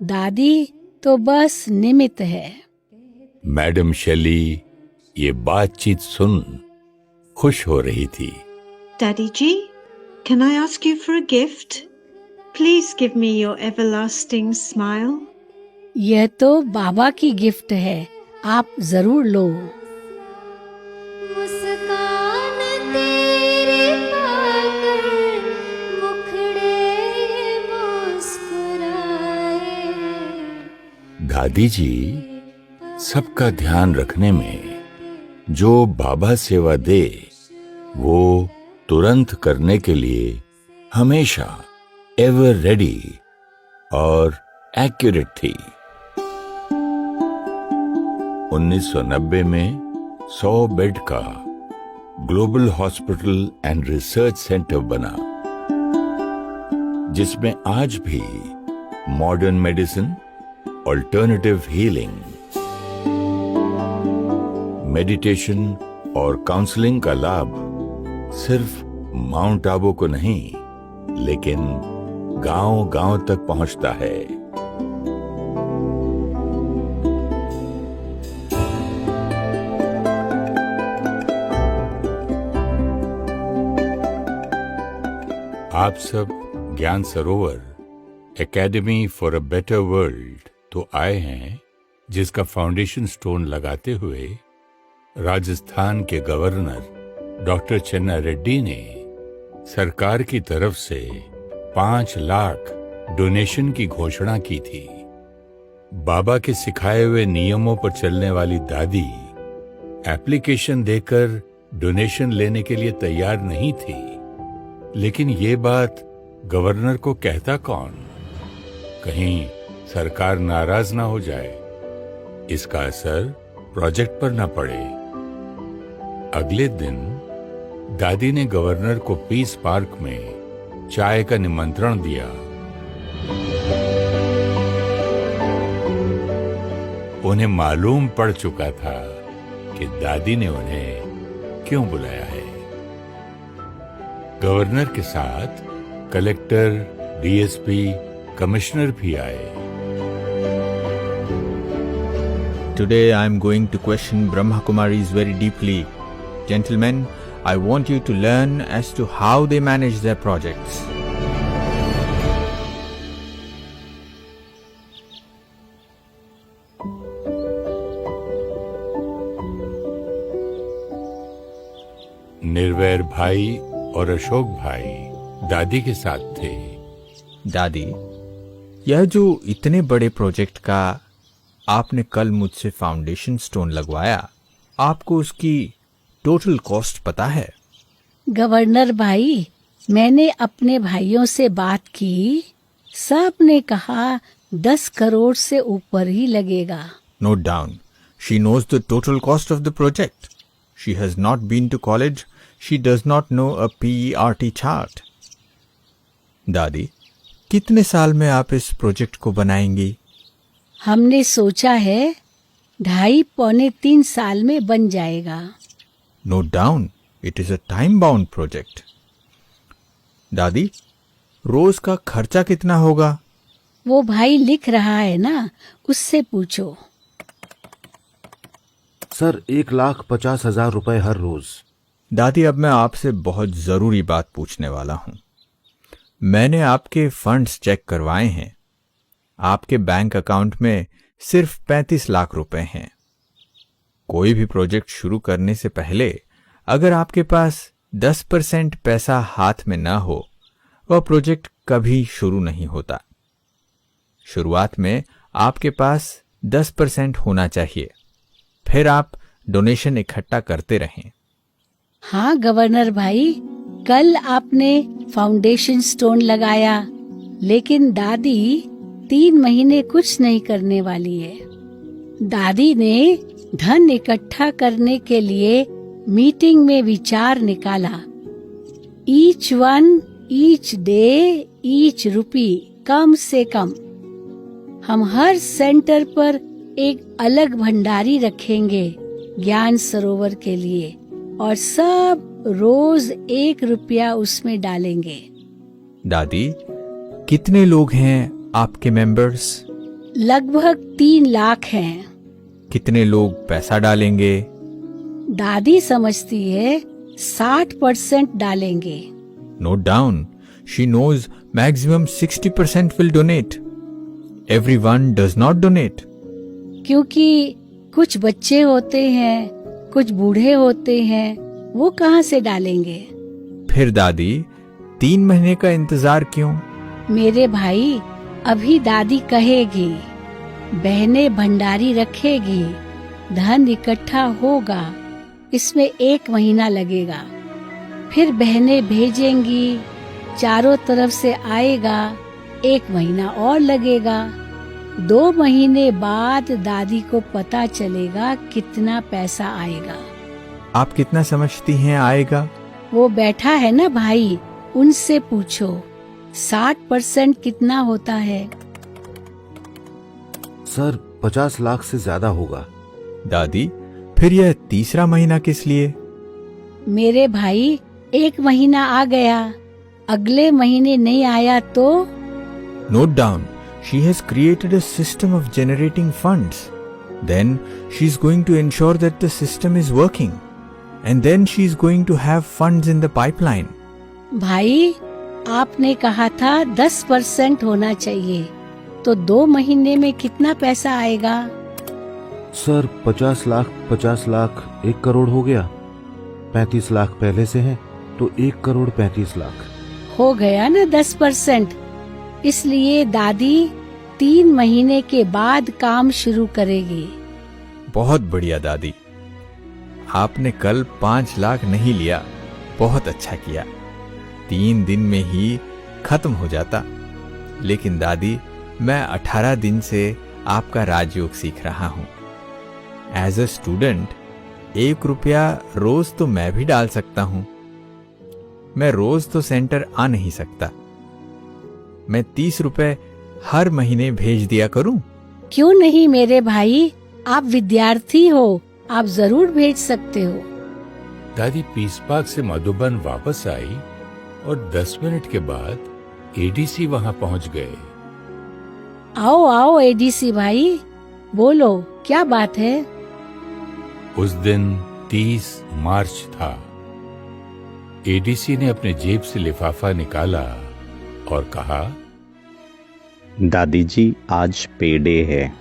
दादी तो बस निमित्त है।
मैडम शेली ये बातचीत सुन खुश हो रही थी।
Daddy Ji, can I ask you for a gift? Please give me your everlasting smile.
यह तो बाबा की गिफ्ट है, आप जरूर लो।
मुस्कान तेरे पाकर मुखड़े मुस्कुराए।
दादी जी सबका ध्यान रखने में जो बाबा सेवा दे वो तुरंत करने के लिए हमेशा एवर रेडी और एक्यूरेट थी। 1990 में 100 बेड का global hospital and research centre बना, जिसमें आज भी modern medicine, alternative healing, meditation और काउंसलिंग का लाभ सिर्फ माउंट आबू को नहीं लेकिन गांव-गांव तक पहुंचता है। आप सब ज्ञान सरोवर academy for a better world तो आए हैं, जिसका फाउंडेशन स्टोन लगाते हुए राजस्थान के गवर्नर डॉक्टर चन्ना रेड्डी ने सरकार की तरफ से 5 लाख डोनेशन की घोषणा की थी। बाबा के सिखाए हुए नियमों पर चलने वाली दादी एप्लीकेशन देकर डोनेशन लेने के लिए तैयार नहीं थी, लेकिन ये बात गवर्नर को कहता कौन? कहीं सरकार नाराज ना हो जाए, इसका असर प्रोजेक्ट पर ना पड़े। अगले दिन दादी ने गवर्नर को पीस पार्क में चाय का निमंत्रण दिया। उन्हें मालूम पड़ चुका था कि दादी ने उन्हें क्यों बुलाया है। गवर्नर के साथ कलेक्टर, डीएसपी, कमिश्नर भी आए।
Today I am going to question Brahma Kumaris very deeply. Gentlemen, I want you to learn as to how they manage their projects.
निर्वैर भाई और अशोक भाई दादी के साथ थे।
दादी, यह जो इतने बड़े प्रोजेक्ट का आपने कल मुझसे फाउंडेशन स्टोन लगवाया, आपको उसकी टोटल कॉस्ट पता है?
गवर्नर भाई, मैंने अपने भाइयों से बात की, सब ने कहा 10 करोड़ से ऊपर ही लगेगा।
Note down. She knows the total cost of the project. She has not been to college. She does not know a PERT chart. दादी, कितने साल में आप इस प्रोजेक्ट को बनाएंगी?
हमने सोचा है 2.5-3 साल में बन जाएगा।
Note down. It is a time-bound project. दादी, रोज का खर्चा कितना होगा?
वो भाई लिख रहा है ना, उससे पूछो।
सर, 1,50,000 रुपए हर रोज।
दादी, अब मैं आपसे बहुत जरूरी बात पूछने वाला हूं। मैंने आपके फंड्स चेक करवाए हैं। आपके बैंक अकाउंट में सिर्फ 35 लाख रुपए हैं। कोई भी प्रोजेक्ट शुरू करने से पहले अगर आपके पास 10% पैसा हाथ में न हो, वह प्रोजेक्ट कभी शुरू नहीं होता। शुरुआत में आपके पास 10% होना चाहिए, फिर आप डोनेशन इकट्ठा करते रहें।
हाँ गवर्नर भाई, कल आपने फाउंडेशन स्टोन लगाया, लेकिन दादी 3 महीने कुछ नहीं करने वाली है। दादी ने धन इकट्ठा करने के लिए मीटिंग में विचार निकाला। Each one, each day, each rupee, कम से कम। हम हर सेंटर पर एक अलग भंडारी रखेंगे ज्ञान सरोवर के लिए, और सब रोज 1 रुपया उसमें डालेंगे।
दादी, कितने लोग हैं आपके मेंबर्स?
लगभग 3 लाख हैं।
कितने लोग पैसा डालेंगे?
दादी समझती है 60% डालेंगे।
Note down. She knows maximum 60% will donate. Everyone does not donate.
क्योंकि कुछ बच्चे होते हैं, कुछ बूढ़े होते हैं, वो कहाँ से डालेंगे?
फिर दादी 3 महीने का इंतजार क्यों?
मेरे भाई, अभी दादी कहेगी, बहनें भंडारी रखेगी, धन इकट्ठा होगा, इसमें 1 महीना लगेगा। फिर बहनें भेजेंगी, चारों तरफ से आएगा, 1 महीना और लगेगा। 2 महीने बाद दादी को पता चलेगा कितना पैसा आएगा।
आप कितना समझती हैं आएगा?
वो बैठा है ना भाई, उनसे पूछो 60% कितना होता है?
सर 50 लाख से ज्यादा होगा।
दादी, फिर यह तीसरा महीना किस लिए?
मेरे भाई, 1 महीना आ गया, अगले महीने नहीं आया तो?
Note down. She has created a system of generating funds. Then she is going to ensure that the system is working. And then she is going to have funds in the pipeline.
भाई, आपने कहा था 10% होना चाहिए, तो 2 महीने में कितना पैसा आएगा?
सर 50 लाख 1 करोड़ हो गया। 35 लाख पहले से हैं, तो 1 करोड़ 35 लाख
हो गया ना 10%। इसलिए दादी 3 महीने के बाद काम शुरू करेगी।
बहुत बढ़िया दादी, आपने कल 5 लाख नहीं लिया, बहुत अच्छा किया। 3 दिन में ही खत्म हो जाता। लेकिन दादी, मैं 18 दिन से आपका राजयोग सीख रहा हूँ। एज अ स्टूडेंट 1 रुपया रोज तो मैं भी डाल सकता हूँ। मैं रोज तो सेंटर आ नहीं सकता। मैं 30 रुपए हर महीने भेज दिया करूं?
क्यों नहीं मेरे भाई, आप विद्यार्थी हो, आप जरूर भेज सकते हो।
दादी पीस पार्क से मधुबन वापस आई और 10 मिनट के बाद एडीसी वहां पहुंच गए।
आओ आओ एडीसी भाई, बोलो क्या बात है?
उस दिन 30 मार्च था। एडीसी ने अपने जेब से लिफाफा निकाला और कहा,
दादी जी, आज पे डे है।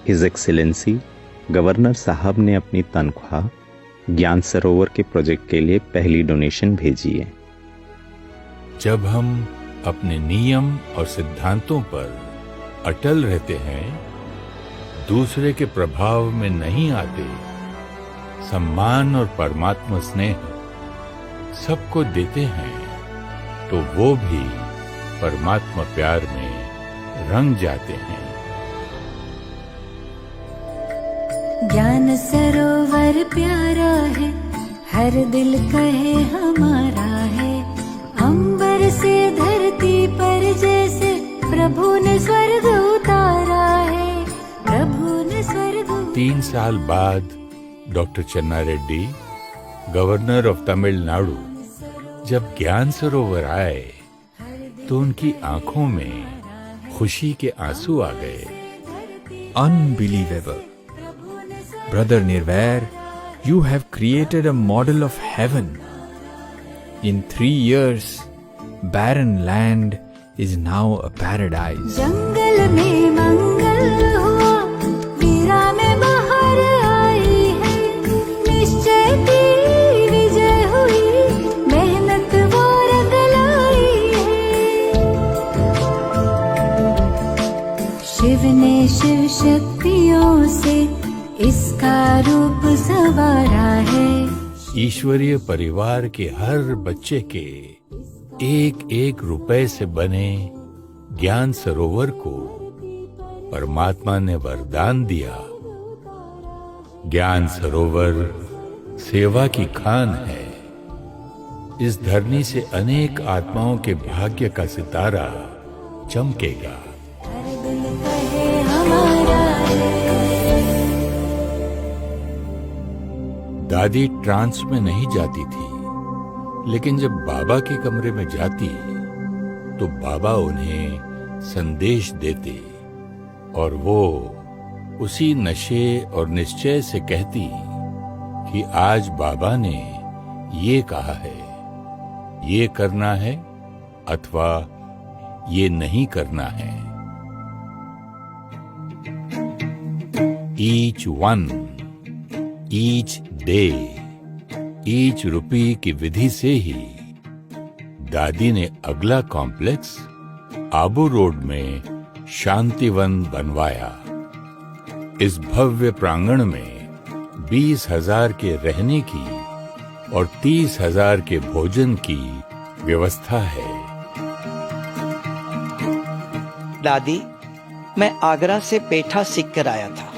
हिज एक्सीलेंसी गवर्नर साहब ने अपनी तनख्वाह ज्ञान सरोवर के प्रोजेक्ट के लिए पहली डोनेशन भेजी है।
जब हम अपने नियम और सिद्धांतों पर अटल रहते हैं, दूसरे के प्रभाव में नहीं आते, सम्मान और परमात्मा स्नेह सबको देते हैं, तो वो भी परमात्मा प्यार में रंग जाते हैं।
ज्ञान सरोवर प्यारा है, हर दिल कहे हमारा है। अंबर से धरती पर जैसे प्रभु ने स्वर्ग उतारा है, प्रभु ने स्वर्ग।
3 साल बाद डॉक्टर चन्ना रेड्डी, गवर्नर ऑफ तमिलनाडु, जब ज्ञान सरोवर आए तो उनकी आंखों में खुशी के आंसू आ गए।
Unbelievable. Brother Nirvair, you have created a model of heaven. In 3 years, barren land is now a paradise.
जंगल में मंगल हुआ, वीरा में बहार आई है, निश्चय की विजय हुई, मेहनत वो रंग लाई है। शिव ने शिव शक्तियों से इसका रूप संवारा है।
ईश्वरीय परिवार के हर बच्चे के 1-1 रुपए से बने ज्ञान सरोवर को परमात्मा ने वरदान दिया। ज्ञान सरोवर सेवा की खान है। इस धरनी से अनेक आत्माओं के भाग्य का सितारा चमकेगा। दादी ट्रांस में नहीं जाती थी, लेकिन जब बाबा के कमरे में जाती तो बाबा उन्हें संदेश देते और वो उसी नशे और निश्चय से कहती कि आज बाबा ने ये कहा है, ये करना है अथवा ये नहीं करना है। Each one, each day, each rupee की विधि से ही दादी ने अगला कॉम्प्लेक्स आबू रोड में शांतिवन बनवाया। इस भव्य प्रांगण में 20,000 के रहने की और 30,000 के भोजन की व्यवस्था है।
दादी, मैं आगरा से पेठा सीख कर आया था।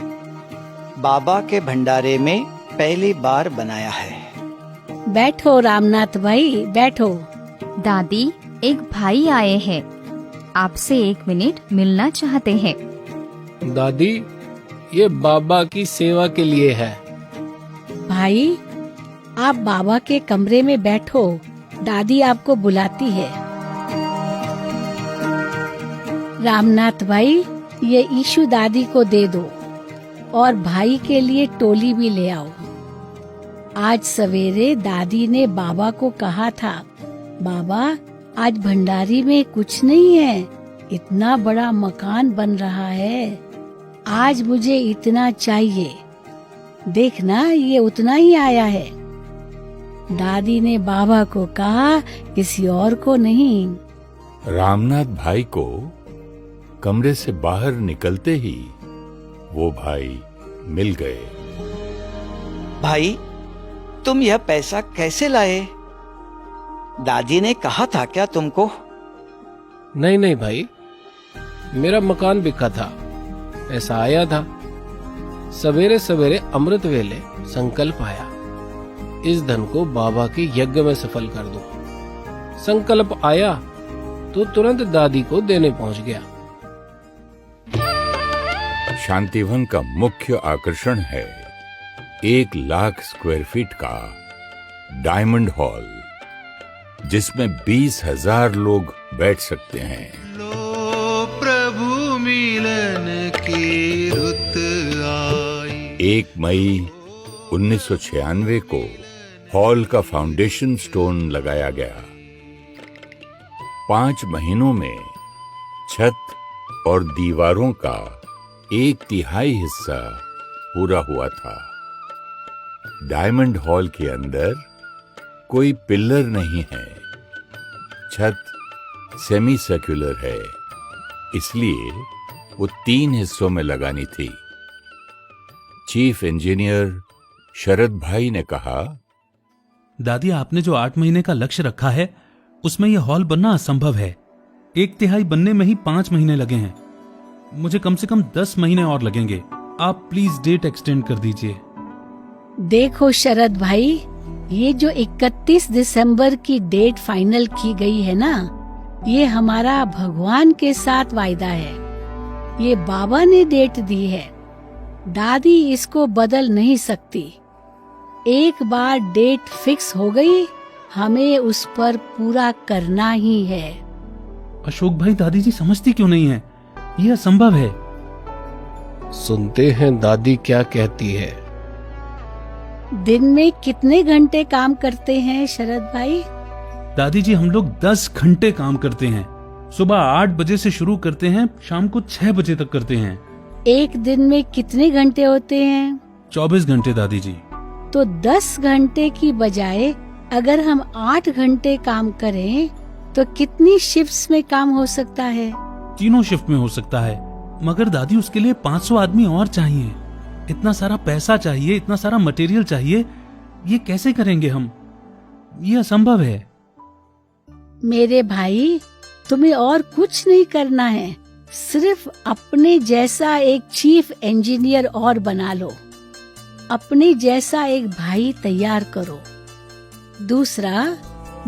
बाबा के भंडारे में पहली बार बनाया है।
बैठो रामनाथ भाई, बैठो।
दादी, एक भाई आए हैं, आपसे 1 मिनट मिलना चाहते हैं।
दादी, ये बाबा की सेवा के लिए है।
भाई, आप बाबा के कमरे में बैठो, दादी आपको बुलाती है। रामनाथ भाई, ये ईशु दादी को दे दो और भाई के लिए टोली भी ले आओ। आज सवेरे दादी ने बाबा को कहा था, बाबा आज भंडारी में कुछ नहीं है, इतना बड़ा मकान बन रहा है, आज मुझे इतना चाहिए। देखना, ये उतना ही आया है। दादी ने बाबा को कहा, किसी और को नहीं।
रामनाथ भाई को कमरे से बाहर निकलते ही वो भाई मिल गए।
भाई, तुम यह पैसा कैसे लाए? दादी ने कहा था क्या तुमको?
नहीं नहीं भाई, मेरा मकान बिका था, ऐसा आया था। सवेरे सवेरे अमृत वेले संकल्प आया, इस धन को बाबा के यज्ञ में सफल कर दूं। संकल्प आया तो तुरंत दादी को देने पहुंच गया।
शांतिवन का मुख्य आकर्षण है 1,00,000 स्क्वायर फीट का डायमंड हॉल, जिसमें 20,000 लोग बैठ सकते हैं।
प्रभु मिलन की रुत आई।
1 मई 1996 को हॉल का फाउंडेशन स्टोन लगाया गया। 5 महीनों में छत और दीवारों का 1/3 हिस्सा पूरा हुआ था। डायमंड हॉल के अंदर कोई पिलर नहीं है, छत सेमी सर्कुलर है, इसलिए वो 3 हिस्सों में लगानी थी। चीफ इंजीनियर शरद भाई ने कहा,
दादी, आपने जो 8 महीने का लक्ष्य रखा है उसमें यह हॉल बनना असंभव है। 1/3 बनने में ही 5 महीने लगे हैं, मुझे कम से कम 10 महीने और लगेंगे। आप प्लीज डेट एक्सटेंड कर दीजिए।
देखो शरद भाई, ये जो 31 दिसंबर की डेट फाइनल की गई है ना, ये हमारा भगवान के साथ वायदा है। ये बाबा ने डेट दी है, दादी इसको बदल नहीं सकती। एक बार डेट फिक्स हो गई, हमें उस पर पूरा करना ही है।
अशोक भाई, दादी जी समझती क्यों नहीं है? यह असंभव है।
सुनते हैं दादी क्या कहती है।
दिन में कितने घंटे काम करते हैं शरद भाई?
दादी जी, हम लोग 10 घंटे काम करते हैं। सुबह 8 बजे से शुरू करते हैं, शाम को 6 बजे तक करते हैं।
एक दिन में कितने घंटे होते हैं?
24 घंटे दादी जी।
तो 10 घंटे की बजाय अगर हम 8 घंटे काम करें तो कितनी शिफ्ट्स में काम हो सकता है?
3 शिफ्ट में हो सकता है, मगर दादी उसके लिए 500 आदमी और चाहिए। इतना सारा पैसा चाहिए, इतना सारा मटेरियल चाहिए, ये कैसे करेंगे हम? ये असंभव है।
मेरे भाई, तुम्हें और कुछ नहीं करना है, सिर्फ अपने जैसा एक चीफ इंजीनियर और बना लो। अपने जैसा एक भाई तैयार करो। दूसरा,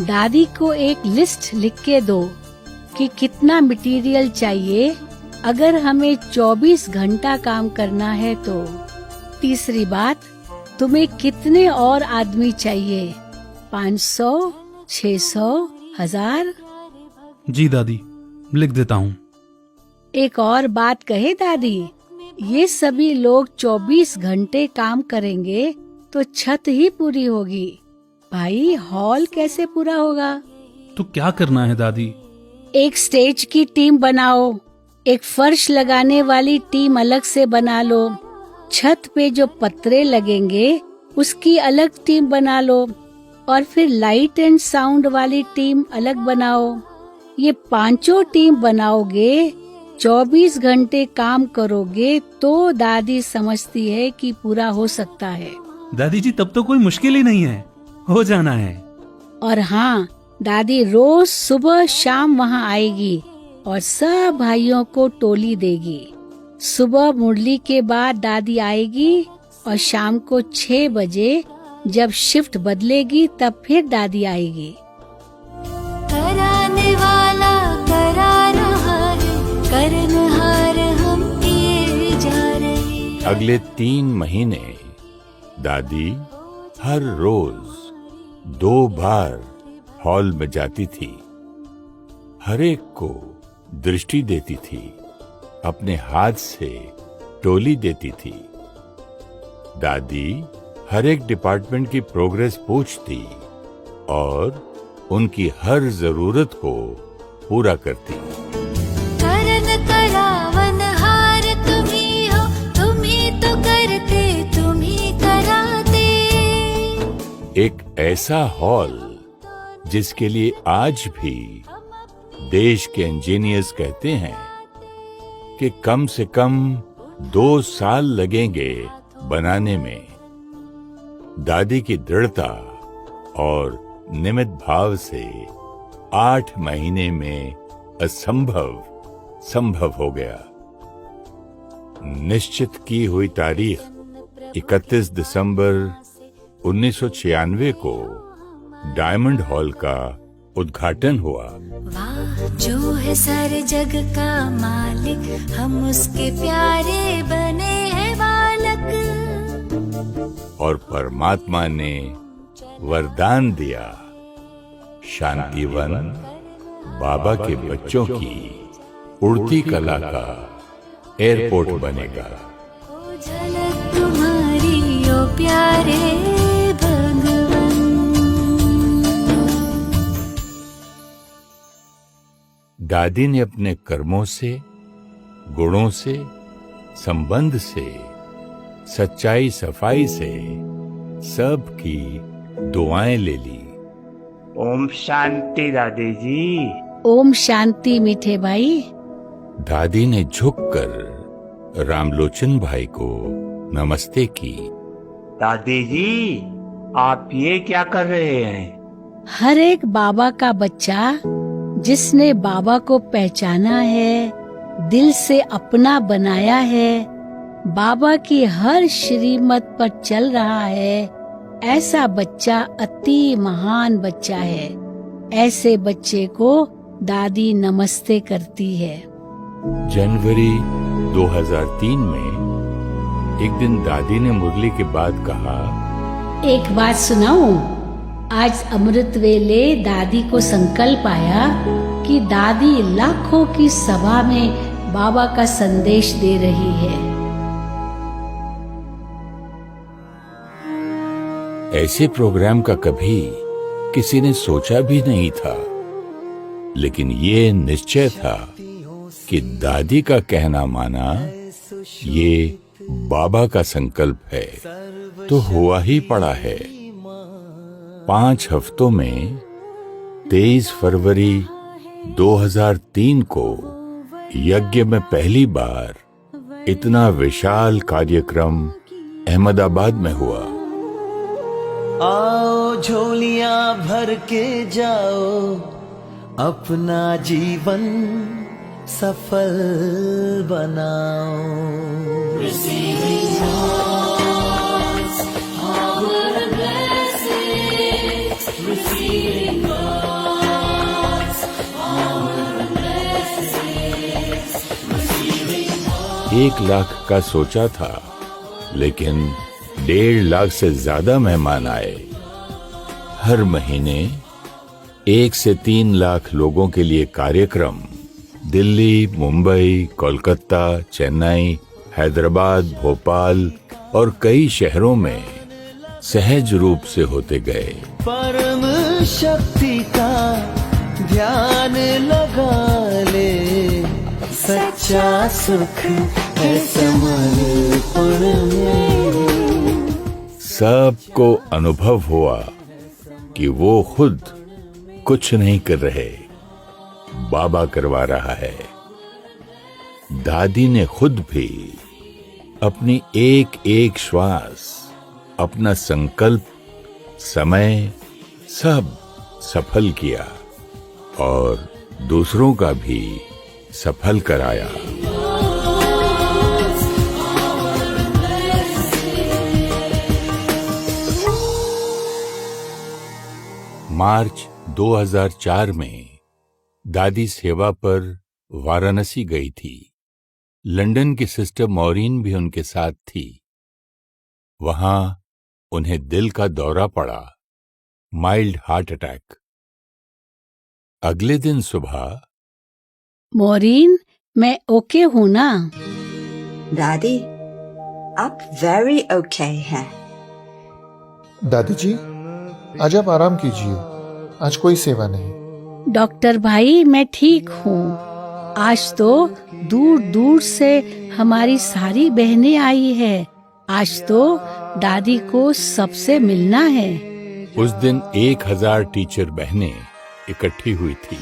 दादी को एक लिस्ट लिख के दो कि कितना मटेरियल चाहिए अगर हमें 24 घंटा काम करना है तो। तीसरी बात, तुम्हें कितने और आदमी चाहिए, 500, 600, 1000?
जी दादी, लिख देता हूँ।
एक और बात कहे दादी, ये सभी लोग 24 घंटे काम करेंगे तो छत ही पूरी होगी। भाई, हॉल कैसे पूरा होगा?
तो क्या करना है दादी?
एक स्टेज की टीम बनाओ, एक फर्श लगाने वाली टीम अलग से बना लो, छत पे जो पत्रे लगेंगे उसकी अलग टीम बना लो, और फिर लाइट एंड साउंड वाली टीम अलग बनाओ। ये 5 टीम बनाओगे, 24 घंटे काम करोगे तो दादी समझती है कि पूरा हो सकता है।
दादी जी, तब तो कोई मुश्किल ही नहीं है, हो जाना है।
और हाँ, दादी रोज सुबह शाम वहाँ आएगी और सब भाइयों को टोली देगी। सुबह मुरली के बाद दादी आएगी और शाम को 6 बजे जब शिफ्ट बदलेगी तब फिर दादी आएगी।
कराने वाला करा रहा है, करनहार हम किए जा रहे।
अगले 3 महीने दादी हर रोज 2 बार हॉल में जाती थी, हर एक को दृष्टि देती थी, अपने हाथ से टोली देती थी। दादी हर एक डिपार्टमेंट की प्रोग्रेस पूछती और उनकी हर जरूरत को पूरा करती।
करन करावन हार तुम्ही हो, तुम्ही तो करते, तुम्ही कराते।
एक ऐसा हॉल जिसके लिए आज भी देश के इंजीनियर्स कहते हैं कि कम से कम 2 साल लगेंगे बनाने में। दादी की दृढ़ता और निमित भाव से 8 महीने में असंभव संभव हो गया। निश्चित की हुई तारीख 31 दिसंबर 1996 को डायमंड हॉल का उद्घाटन हुआ।
वाह, जो है सारे जग का मालिक, हम उसके प्यारे बने हैं बालक।
और परमात्मा ने वरदान दिया, शांतिवन बाबा के बच्चों की उड़ती कला का एयरपोर्ट बनेगा।
झलक तुम्हारी ओ प्यारे भगवान।
दादी ने अपने कर्मों से, गुणों से, संबंध से, सच्चाई सफाई से सबकी दुआएं ले ली।
ओम शांति दादी जी।
ओम शांति मीठे भाई।
दादी ने झुककर रामलोचन भाई को नमस्ते की।
दादी जी, आप ये क्या कर रहे हैं?
हर एक बाबा का बच्चा जिसने बाबा को पहचाना है, दिल से अपना बनाया है, बाबा की हर श्रीमत पर चल रहा है, ऐसा बच्चा अति महान बच्चा है। ऐसे बच्चे को दादी नमस्ते करती है।
जनवरी 2003 में एक दिन दादी ने मुरली के बाद कहा,
एक बात सुनाऊं? आज अमृत वेले दादी को संकल्प आया कि दादी लाखों की सभा में बाबा का संदेश दे रही है।
ऐसे प्रोग्राम का कभी किसी ने सोचा भी नहीं था, लेकिन ये निश्चय था कि दादी का कहना माना, ये बाबा का संकल्प है, तो हुआ ही पड़ा है। 5 हफ्तों में 23 फरवरी 2003 को यज्ञ में पहली बार इतना विशाल कार्यक्रम अहमदाबाद में हुआ।
आओ झोलियां भर के जाओ, अपना जीवन सफल बनाओ।
1 लाख का सोचा था, लेकिन 1.5 लाख से ज्यादा मेहमान आए। हर महीने 1 से 3 लाख लोगों के लिए कार्यक्रम दिल्ली, मुंबई, कोलकाता, चेन्नई, हैदराबाद, भोपाल और कई शहरों में सहज रूप से होते गए।
परम शक्ति का ध्यान लगा ले, सच्चा सुख है समर्पण में।
सबको अनुभव हुआ कि वो खुद कुछ नहीं कर रहे, बाबा करवा रहा है। दादी ने खुद भी अपनी एक एक श्वास, अपना संकल्प, समय सब सफल किया और दूसरों का भी सफल कराया। मार्च 2004 में दादी सेवा पर वाराणसी गई थी। लंदन की सिस्टर मॉरीन भी उनके साथ थी। वहां उन्हें दिल का दौरा पड़ा, माइल्ड हार्ट अटैक। अगले दिन सुबह,
मॉरीन, मैं ओके हूं ना?
दादी, आप वेरी ओके हैं।
दादी जी, आज आप आराम कीजिए, आज कोई सेवा नहीं।
डॉक्टर भाई, मैं ठीक हूँ। आज तो दूर दूर से हमारी सारी बहनें आई है। आज तो दादी को सबसे मिलना है।
उस दिन 1000 टीचर बहनें इकट्ठी हुई थी।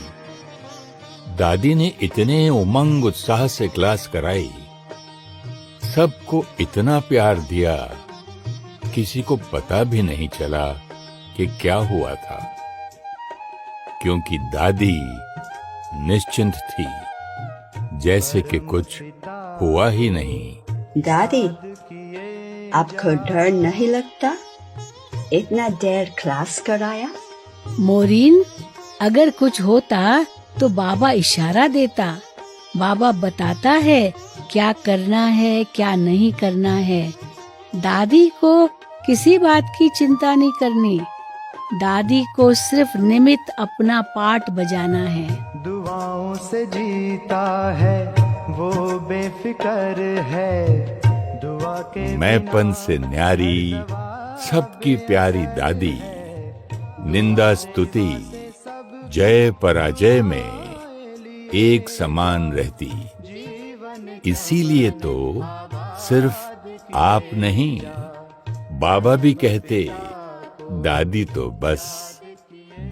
दादी ने इतने उमंग उत्साह से क्लास कराई, सबको इतना प्यार दिया, किसी को पता भी नहीं चला कि क्या हुआ था, क्योंकि दादी निश्चिंत थी, जैसे कि कुछ हुआ ही नहीं।
दादी, आपको डर नहीं लगता? इतना देर क्लास कराया।
मोरीन, अगर कुछ होता तो बाबा इशारा देता। बाबा बताता है क्या करना है, क्या नहीं करना है। दादी को किसी बात की चिंता नहीं करनी। दादी को सिर्फ निमित्त अपना पार्ट बजाना है।
दुआओं से जीता है वो बेफिक्र है, दुआ के
मैंपन से न्यारी, सबकी प्यारी दादी, निंदा स्तुति, जय पराजय में एक समान रहती। इसीलिए तो सिर्फ आप नहीं, बाबा भी कहते, दादी तो बस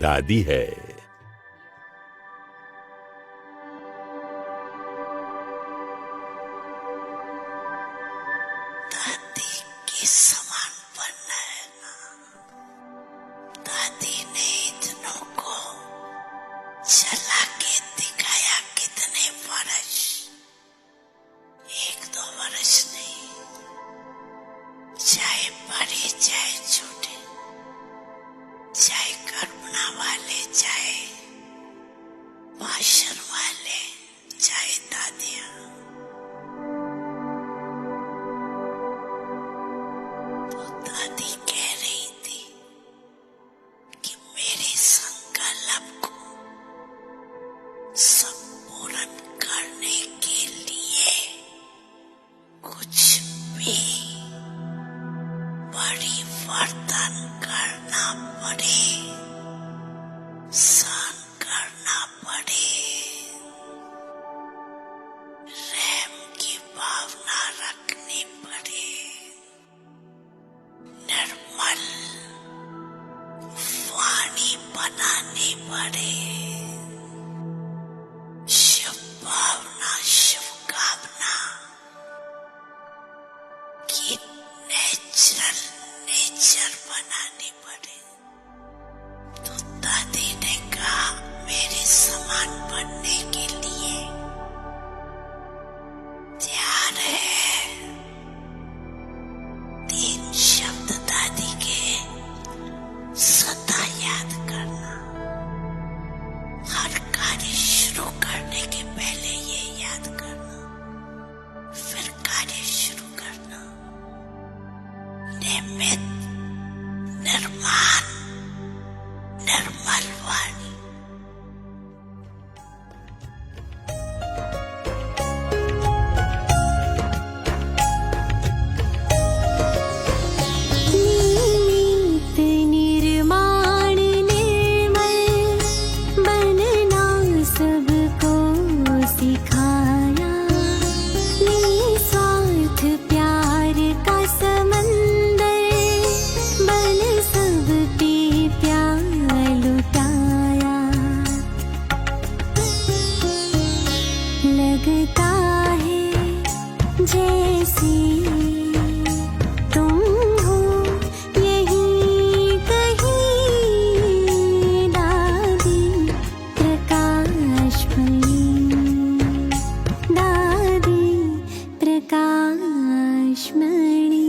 दादी है।
दादी के समान बनना है ना। दादी ने इतनों को चला के दिखाया कितने वर्ष, 1-2 वर्ष नहीं, चाहे बड़े चाहे छोटे, चाहे कल्पना वाले चाहे भाषण वाले, चाहे दादियां, तो दादी कह रही थी कि मेरे संकल्प को संपूर्ण करने के लिए कुछ भी परिवर्तन करना पड़े, सहन करना पड़े, रहम की भावना रखनी पड़े, निर्मल वाणी बनानी पड़े, शुभ भावना, शुभकामना की नेचर बनानी पड़े। तो दादी ने कहा, मेरे समान बनने के लिए तैयार है। 3 शब्द दादी के सदा याद करना। हर कार्य शुरू करने के पहले ये याद करना, फिर
लगता है जैसे तुम हो यहीं कहीं दादी प्रकाशमणि दादी प्रकाशमणि।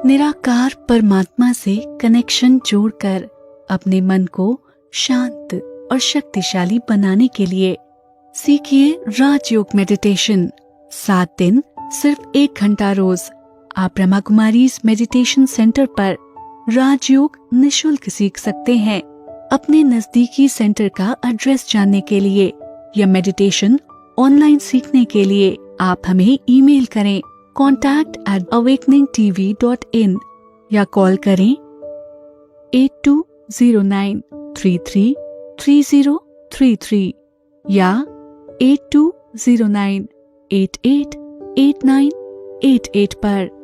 निराकार परमात्मा से कनेक्शन जोड़कर अपने मन को शांत और शक्तिशाली बनाने के लिए सीखिए राजयोग मेडिटेशन। 7 दिन सिर्फ 1 घंटा रोज आप ब्रह्मा कुमारीज मेडिटेशन सेंटर पर राजयोग निशुल्क सीख सकते हैं। अपने नजदीकी सेंटर का एड्रेस जानने के लिए या मेडिटेशन ऑनलाइन सीखने के लिए आप हमें ईमेल करें contact@awakeningtv.in या कॉल करें 8209333033 या 8209888988 पर।